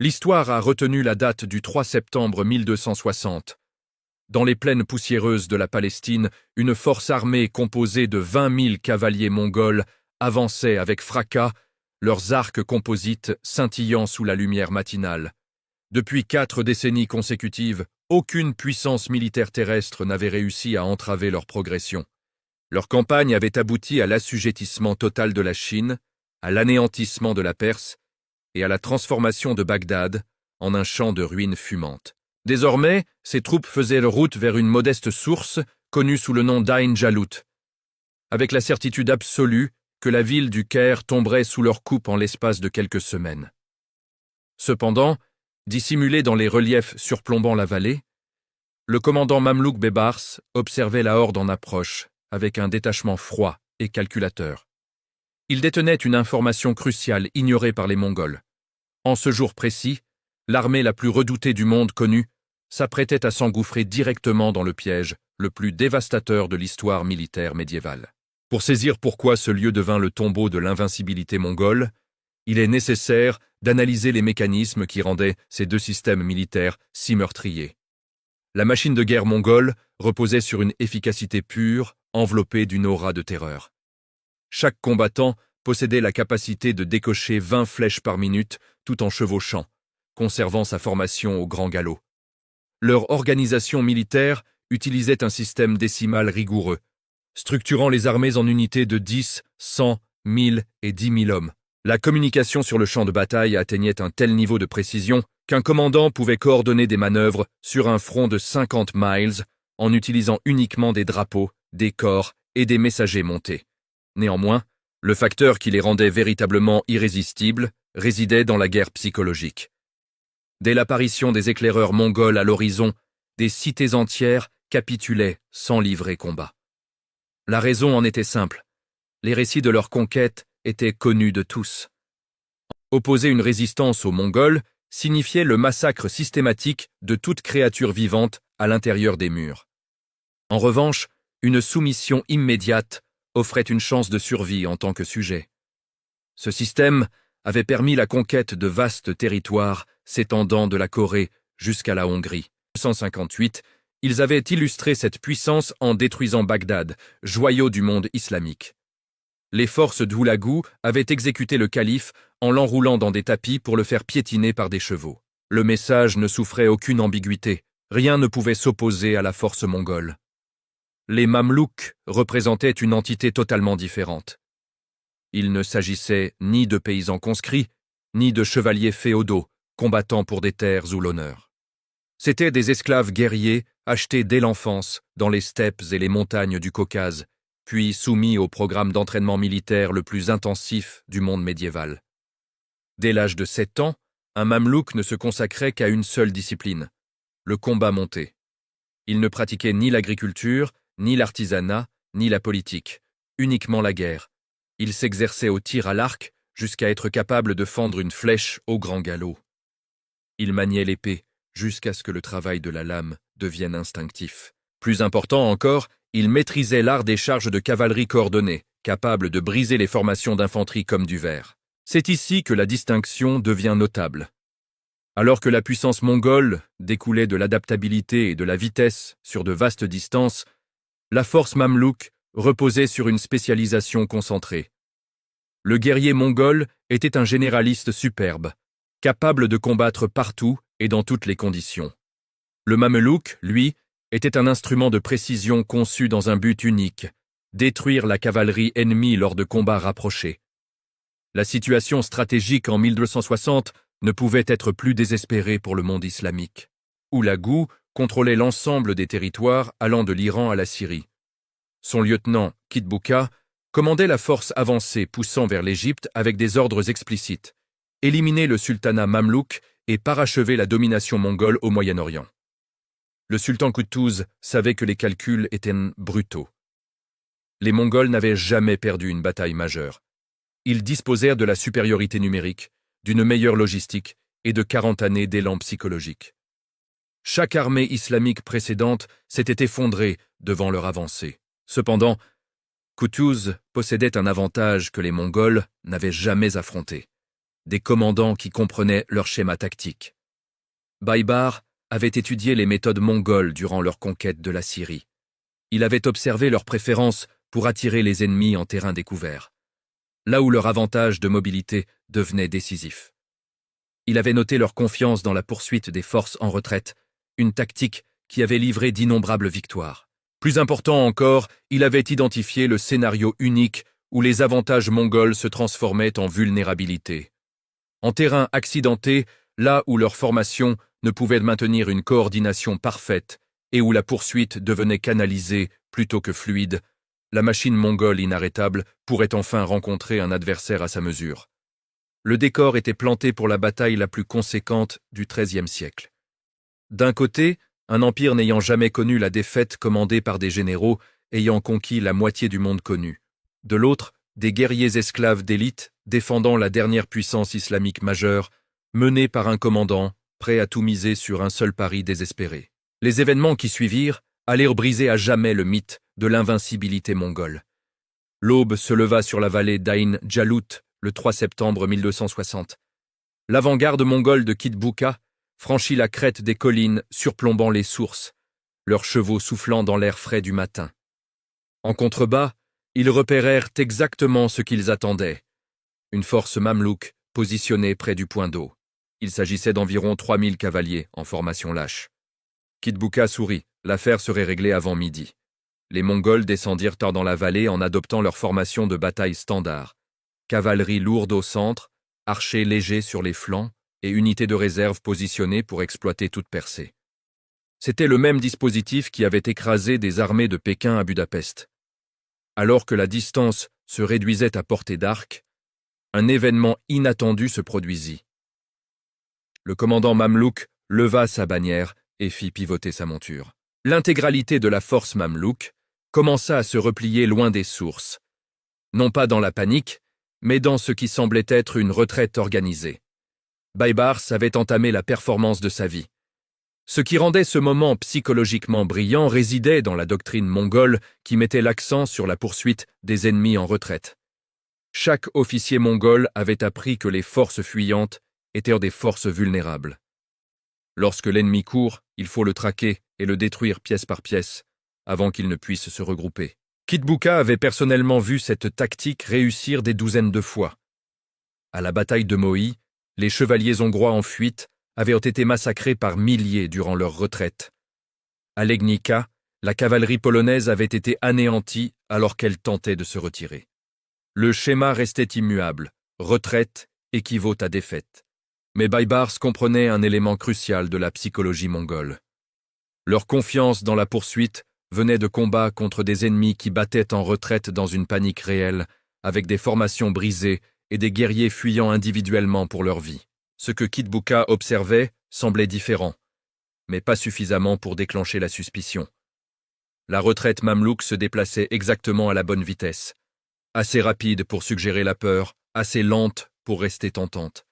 L'histoire a retenu la date du 3 septembre 1260. Dans les plaines poussiéreuses de la Palestine, une force armée composée de 20 000 cavaliers mongols avançait avec fracas, leurs arcs composites scintillant sous la lumière matinale. Depuis 4 décennies consécutives, aucune puissance militaire terrestre n'avait réussi à entraver leur progression. Leur campagne avait abouti à l'assujettissement total de la Chine, à l'anéantissement de la Perse et à la transformation de Bagdad en un champ de ruines fumantes. Désormais, ces troupes faisaient leur route vers une modeste source connue sous le nom d'Ain Jalut, avec la certitude absolue que la ville du Caire tomberait sous leur coupe en l'espace de quelques semaines. Cependant, dissimulé dans les reliefs surplombant la vallée, le commandant mamelouk Bebars observait la horde en approche avec un détachement froid et calculateur. Il détenait une information cruciale ignorée par les Mongols. En ce jour précis, l'armée la plus redoutée du monde connu s'apprêtait à s'engouffrer directement dans le piège le plus dévastateur de l'histoire militaire médiévale. Pour saisir pourquoi ce lieu devint le tombeau de l'invincibilité mongole, il est nécessaire d'analyser les mécanismes qui rendaient ces deux systèmes militaires si meurtriers. La machine de guerre mongole reposait sur une efficacité pure, enveloppée d'une aura de terreur. Chaque combattant possédait la capacité de décocher 20 flèches par minute tout en chevauchant, conservant sa formation au grand galop. Leur organisation militaire utilisait un système décimal rigoureux, structurant les armées en unités de 10, 100, 1000 et 10 000 hommes. La communication sur le champ de bataille atteignait un tel niveau de précision qu'un commandant pouvait coordonner des manœuvres sur un front de 50 miles en utilisant uniquement des drapeaux, des corps et des messagers montés. Néanmoins, le facteur qui les rendait véritablement irrésistibles résidait dans la guerre psychologique. Dès l'apparition des éclaireurs mongols à l'horizon, des cités entières capitulaient sans livrer combat. La raison en était simple. Les récits de leur conquête étaient connus de tous. Opposer une résistance aux Mongols signifiait le massacre systématique de toute créature vivante à l'intérieur des murs. En revanche, une soumission immédiate offrait une chance de survie en tant que sujet. Ce système avait permis la conquête de vastes territoires s'étendant de la Corée jusqu'à la Hongrie. En 1958, ils avaient illustré cette puissance en détruisant Bagdad, joyau du monde islamique. Les forces d'Houlagou avaient exécuté le calife en l'enroulant dans des tapis pour le faire piétiner par des chevaux. Le message ne souffrait aucune ambiguïté, rien ne pouvait s'opposer à la force mongole. Les Mamelouks représentaient une entité totalement différente. Il ne s'agissait ni de paysans conscrits, ni de chevaliers féodaux, combattant pour des terres ou l'honneur. C'étaient des esclaves guerriers achetés dès l'enfance dans les steppes et les montagnes du Caucase, puis soumis au programme d'entraînement militaire le plus intensif du monde médiéval. Dès l'âge de 7 ans, un mamelouk ne se consacrait qu'à une seule discipline, le combat monté. Il ne pratiquait ni l'agriculture, ni l'artisanat, ni la politique, uniquement la guerre. Il s'exerçait au tir à l'arc jusqu'à être capable de fendre une flèche au grand galop. Il maniait l'épée jusqu'à ce que le travail de la lame devienne instinctif. Plus important encore, il maîtrisait l'art des charges de cavalerie coordonnées, capable de briser les formations d'infanterie comme du verre. C'est ici que la distinction devient notable. Alors que la puissance mongole découlait de l'adaptabilité et de la vitesse sur de vastes distances, la force mamelouk reposait sur une spécialisation concentrée. Le guerrier mongol était un généraliste superbe, capable de combattre partout et dans toutes les conditions. Le mamelouk, lui, était un instrument de précision conçu dans un but unique, détruire la cavalerie ennemie lors de combats rapprochés. La situation stratégique en 1260 ne pouvait être plus désespérée pour le monde islamique. Houlagou contrôlait l'ensemble des territoires allant de l'Iran à la Syrie. Son lieutenant, Kitbouka, commandait la force avancée poussant vers l'Égypte avec des ordres explicites, éliminer le sultanat mamelouk et parachever la domination mongole au Moyen-Orient. Le sultan Kutuz savait que les calculs étaient brutaux. Les Mongols n'avaient jamais perdu une bataille majeure. Ils disposèrent de la supériorité numérique, d'une meilleure logistique et de 40 années d'élan psychologique. Chaque armée islamique précédente s'était effondrée devant leur avancée. Cependant, Kutuz possédait un avantage que les Mongols n'avaient jamais affronté: des commandants qui comprenaient leur schéma tactique. Baïbar avait étudié les méthodes mongoles durant leur conquête de la Syrie. Il avait observé leur préférence pour attirer les ennemis en terrain découvert, là où leur avantage de mobilité devenait décisif. Il avait noté leur confiance dans la poursuite des forces en retraite, une tactique qui avait livré d'innombrables victoires. Plus important encore, il avait identifié le scénario unique où les avantages mongols se transformaient en vulnérabilité. En terrain accidenté, là où leur formation ne pouvait maintenir une coordination parfaite et où la poursuite devenait canalisée plutôt que fluide, la machine mongole inarrêtable pourrait enfin rencontrer un adversaire à sa mesure. Le décor était planté pour la bataille la plus conséquente du XIIIe siècle. D'un côté, un empire n'ayant jamais connu la défaite commandé par des généraux ayant conquis la moitié du monde connu. De l'autre, des guerriers esclaves d'élite défendant la dernière puissance islamique majeure, menés par un commandant prêt à tout miser sur un seul pari désespéré. Les événements qui suivirent allèrent briser à jamais le mythe de l'invincibilité mongole. L'aube se leva sur la vallée d'Aïn Jalut le 3 septembre 1260. L'avant-garde mongole de Kitbuka franchit la crête des collines surplombant les sources, leurs chevaux soufflant dans l'air frais du matin. En contrebas, ils repérèrent exactement ce qu'ils attendaient, une force mamelouk positionnée près du point d'eau. Il s'agissait d'environ 3000 cavaliers en formation lâche. Kitbuka sourit, l'affaire serait réglée avant midi. Les Mongols descendirent dans la vallée en adoptant leur formation de bataille standard. Cavalerie lourde au centre, archers légers sur les flancs et unités de réserve positionnées pour exploiter toute percée. C'était le même dispositif qui avait écrasé des armées de Pékin à Budapest. Alors que la distance se réduisait à portée d'arc, un événement inattendu se produisit. Le commandant mamelouk leva sa bannière et fit pivoter sa monture. L'intégralité de la force mamelouk commença à se replier loin des sources, non pas dans la panique, mais dans ce qui semblait être une retraite organisée. Baïbars avait entamé la performance de sa vie. Ce qui rendait ce moment psychologiquement brillant résidait dans la doctrine mongole qui mettait l'accent sur la poursuite des ennemis en retraite. Chaque officier mongol avait appris que les forces fuyantes étaient des forces vulnérables. Lorsque l'ennemi court, il faut le traquer et le détruire pièce par pièce, avant qu'il ne puisse se regrouper. Kitbuka avait personnellement vu cette tactique réussir des douzaines de fois. À la bataille de Mohi, les chevaliers hongrois en fuite avaient été massacrés par milliers durant leur retraite. À Legnica, la cavalerie polonaise avait été anéantie alors qu'elle tentait de se retirer. Le schéma restait immuable, retraite équivaut à défaite. Mais Baïbars comprenait un élément crucial de la psychologie mongole. Leur confiance dans la poursuite venait de combats contre des ennemis qui battaient en retraite dans une panique réelle, avec des formations brisées et des guerriers fuyant individuellement pour leur vie. Ce que Kitbuka observait semblait différent, mais pas suffisamment pour déclencher la suspicion. La retraite mamelouk se déplaçait exactement à la bonne vitesse, assez rapide pour suggérer la peur, assez lente pour rester tentante.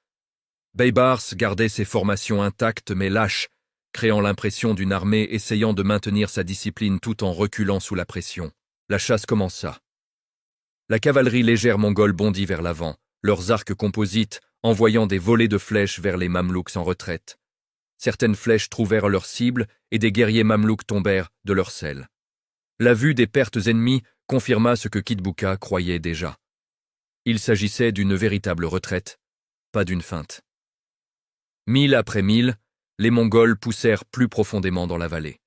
Baïbars gardait ses formations intactes mais lâches, créant l'impression d'une armée essayant de maintenir sa discipline tout en reculant sous la pression. La chasse commença. La cavalerie légère mongole bondit vers l'avant, leurs arcs composites envoyant des volées de flèches vers les mamelouks en retraite. Certaines flèches trouvèrent leur cible et des guerriers mamelouks tombèrent de leur selle. La vue des pertes ennemies confirma ce que Kitbuka croyait déjà. Il s'agissait d'une véritable retraite, pas d'une feinte. Mille après mille, les Mongols poussèrent plus profondément dans la vallée.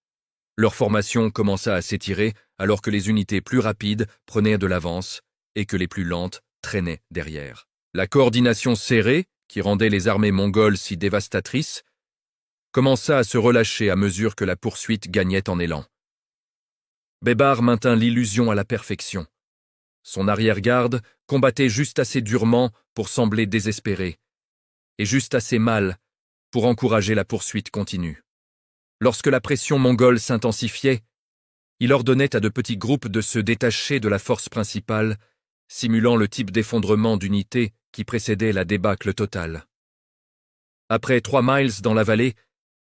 Leur formation commença à s'étirer alors que les unités plus rapides prenaient de l'avance et que les plus lentes traînaient derrière. La coordination serrée, qui rendait les armées mongoles si dévastatrices, commença à se relâcher à mesure que la poursuite gagnait en élan. Baïbars maintint l'illusion à la perfection. Son arrière-garde combattait juste assez durement pour sembler désespéré, et juste assez mal pour encourager la poursuite continue. Lorsque la pression mongole s'intensifiait, il ordonnait à de petits groupes de se détacher de la force principale, simulant le type d'effondrement d'unité qui précédait la débâcle totale. Après 3 miles dans la vallée,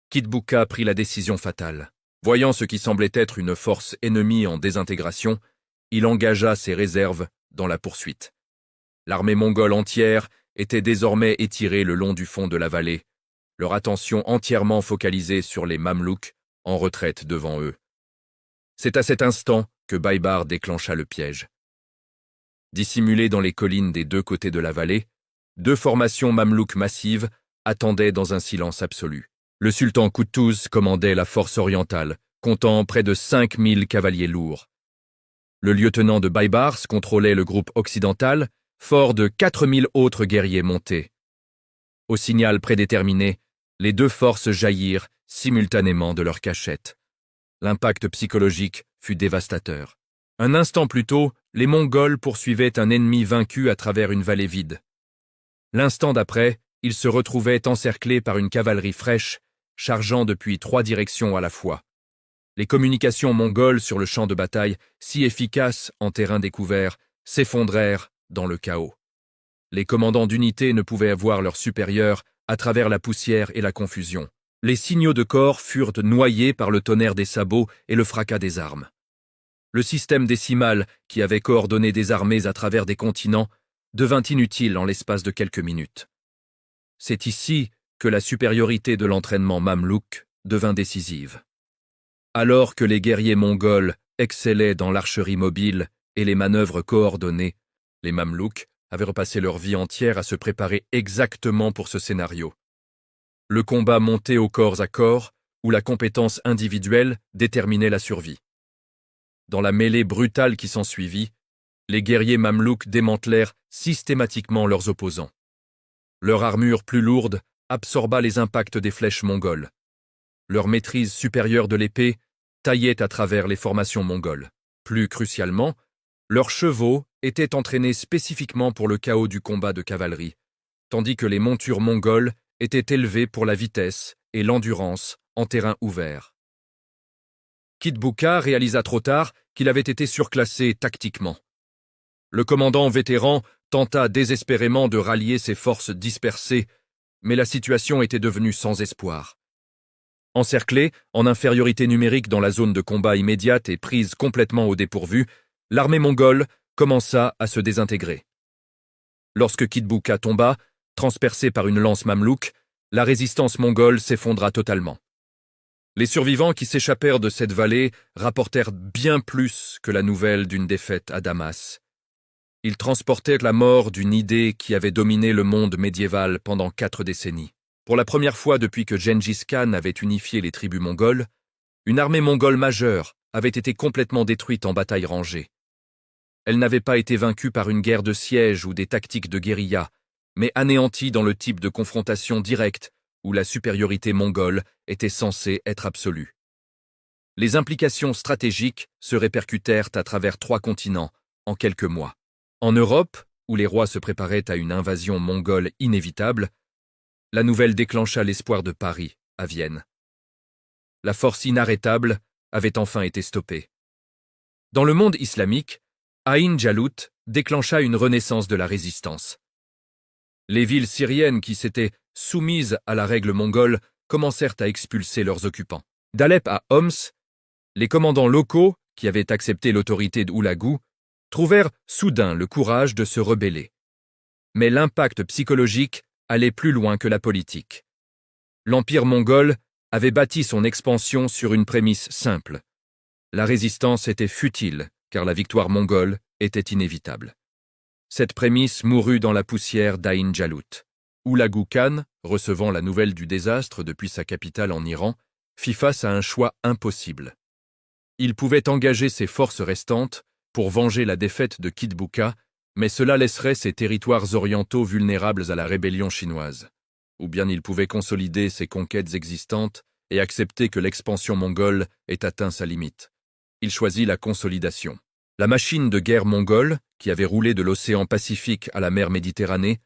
Kitbuka prit la décision fatale. Voyant ce qui semblait être une force ennemie en désintégration, il engagea ses réserves dans la poursuite. L'armée mongole entière étaient désormais étirés le long du fond de la vallée, leur attention entièrement focalisée sur les Mamelouks en retraite devant eux. C'est à cet instant que Baïbar déclencha le piège. Dissimulés dans les collines des deux côtés de la vallée, deux formations mamelouques massives attendaient dans un silence absolu. Le sultan Koutouz commandait la force orientale, comptant près de 5000 cavaliers lourds. Le lieutenant de Baïbars contrôlait le groupe occidental, fort de 4000 autres guerriers montés. Au signal prédéterminé, les deux forces jaillirent simultanément de leur cachette. L'impact psychologique fut dévastateur. Un instant plus tôt, les Mongols poursuivaient un ennemi vaincu à travers une vallée vide. L'instant d'après, ils se retrouvaient encerclés par une cavalerie fraîche, chargeant depuis 3 directions à la fois. Les communications mongoles sur le champ de bataille, si efficaces en terrain découvert, s'effondrèrent dans le chaos. Les commandants d'unités ne pouvaient voir leurs supérieurs à travers la poussière et la confusion. Les signaux de corps furent noyés par le tonnerre des sabots et le fracas des armes. Le système décimal, qui avait coordonné des armées à travers des continents, devint inutile en l'espace de quelques minutes. C'est ici que la supériorité de l'entraînement mamelouk devint décisive. Alors que les guerriers mongols excellaient dans l'archerie mobile et les manœuvres coordonnées, les Mamelouks avaient repassé leur vie entière à se préparer exactement pour ce scénario. Le combat monté au corps à corps, où la compétence individuelle déterminait la survie. Dans la mêlée brutale qui s'ensuivit, les guerriers mamelouks démantelèrent systématiquement leurs opposants. Leur armure plus lourde absorba les impacts des flèches mongoles. Leur maîtrise supérieure de l'épée taillait à travers les formations mongoles. Plus crucialement, leurs chevaux étaient entraînés spécifiquement pour le chaos du combat de cavalerie, tandis que les montures mongoles étaient élevées pour la vitesse et l'endurance en terrain ouvert. Kitbuka réalisa trop tard qu'il avait été surclassé tactiquement. Le commandant vétéran tenta désespérément de rallier ses forces dispersées, mais la situation était devenue sans espoir. Encerclée, en infériorité numérique dans la zone de combat immédiate et prise complètement au dépourvu, l'armée mongole commença à se désintégrer. Lorsque Kitbuka tomba, transpercé par une lance mamelouk, la résistance mongole s'effondra totalement. Les survivants qui s'échappèrent de cette vallée rapportèrent bien plus que la nouvelle d'une défaite à Damas. Ils transportèrent la mort d'une idée qui avait dominé le monde médiéval pendant 4 décennies. Pour la première fois depuis que Gengis Khan avait unifié les tribus mongoles, une armée mongole majeure avait été complètement détruite en bataille rangée. Elle n'avait pas été vaincue par une guerre de siège ou des tactiques de guérilla, mais anéantie dans le type de confrontation directe où la supériorité mongole était censée être absolue. Les implications stratégiques se répercutèrent à travers 3 continents en quelques mois. En Europe, où les rois se préparaient à une invasion mongole inévitable, la nouvelle déclencha l'espoir de Paris, à Vienne. La force inarrêtable avait enfin été stoppée. Dans le monde islamique, Aïn Jalut déclencha une renaissance de la résistance. Les villes syriennes qui s'étaient soumises à la règle mongole commencèrent à expulser leurs occupants. D'Alep à Homs, les commandants locaux, qui avaient accepté l'autorité d'Oulagou, trouvèrent soudain le courage de se rebeller. Mais l'impact psychologique allait plus loin que la politique. L'empire mongol avait bâti son expansion sur une prémisse simple. La résistance était futile, car la victoire mongole était inévitable. Cette prémisse mourut dans la poussière d'Aïn Jalut. Oulagou Khan, recevant la nouvelle du désastre depuis sa capitale en Iran, fit face à un choix impossible. Il pouvait engager ses forces restantes pour venger la défaite de Kitbuka, mais cela laisserait ses territoires orientaux vulnérables à la rébellion chinoise. Ou bien il pouvait consolider ses conquêtes existantes et accepter que l'expansion mongole ait atteint sa limite. Il choisit la consolidation. La machine de guerre mongole, qui avait roulé de l'océan Pacifique à la mer Méditerranée,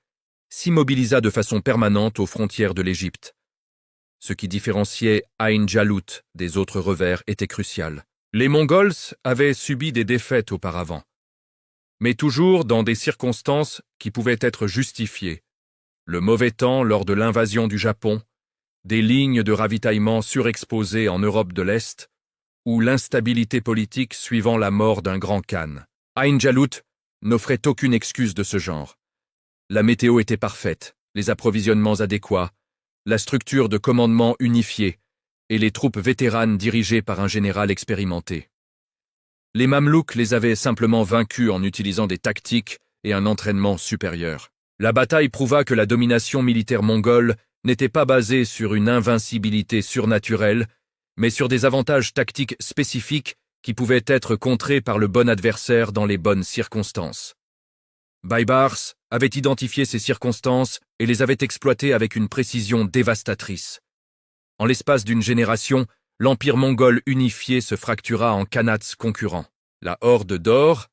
s'immobilisa de façon permanente aux frontières de l'Égypte. Ce qui différenciait Aïn Jalut des autres revers était crucial. Les Mongols avaient subi des défaites auparavant, mais toujours dans des circonstances qui pouvaient être justifiées. Le mauvais temps lors de l'invasion du Japon, des lignes de ravitaillement surexposées en Europe de l'Est, ou l'instabilité politique suivant la mort d'un grand khan. Aïn Jalut n'offrait aucune excuse de ce genre. La météo était parfaite, les approvisionnements adéquats, la structure de commandement unifiée et les troupes vétéranes dirigées par un général expérimenté. Les Mamelouks les avaient simplement vaincus en utilisant des tactiques et un entraînement supérieur. La bataille prouva que la domination militaire mongole n'était pas basée sur une invincibilité surnaturelle, mais sur des avantages tactiques spécifiques qui pouvaient être contrés par le bon adversaire dans les bonnes circonstances. Baybars avait identifié ces circonstances et les avait exploitées avec une précision dévastatrice. En l'espace d'une génération, l'empire mongol unifié se fractura en khanats concurrents. La Horde d'Or,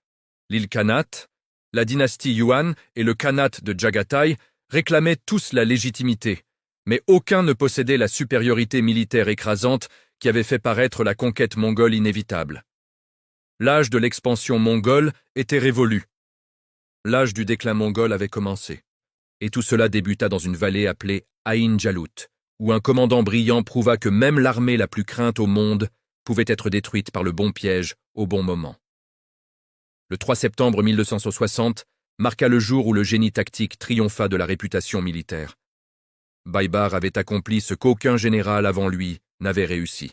l'île Khanat, la dynastie Yuan et le Khanat de Jagatai réclamaient tous la légitimité, mais aucun ne possédait la supériorité militaire écrasante qui avait fait paraître la conquête mongole inévitable. L'âge de l'expansion mongole était révolu. L'âge du déclin mongol avait commencé. Et tout cela débuta dans une vallée appelée Ain Jalut, où un commandant brillant prouva que même l'armée la plus crainte au monde pouvait être détruite par le bon piège au bon moment. Le 3 septembre 1260 marqua le jour où le génie tactique triompha de la réputation militaire. Baybar avait accompli ce qu'aucun général avant lui n'avait réussi.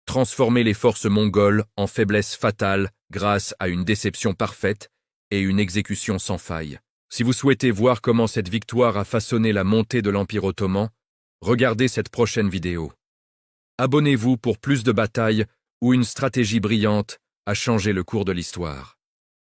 Transformer les forces mongoles en faiblesse fatale grâce à une déception parfaite et une exécution sans faille. Si vous souhaitez voir comment cette victoire a façonné la montée de l'Empire ottoman, regardez cette prochaine vidéo. Abonnez-vous pour plus de batailles où une stratégie brillante a changé le cours de l'histoire.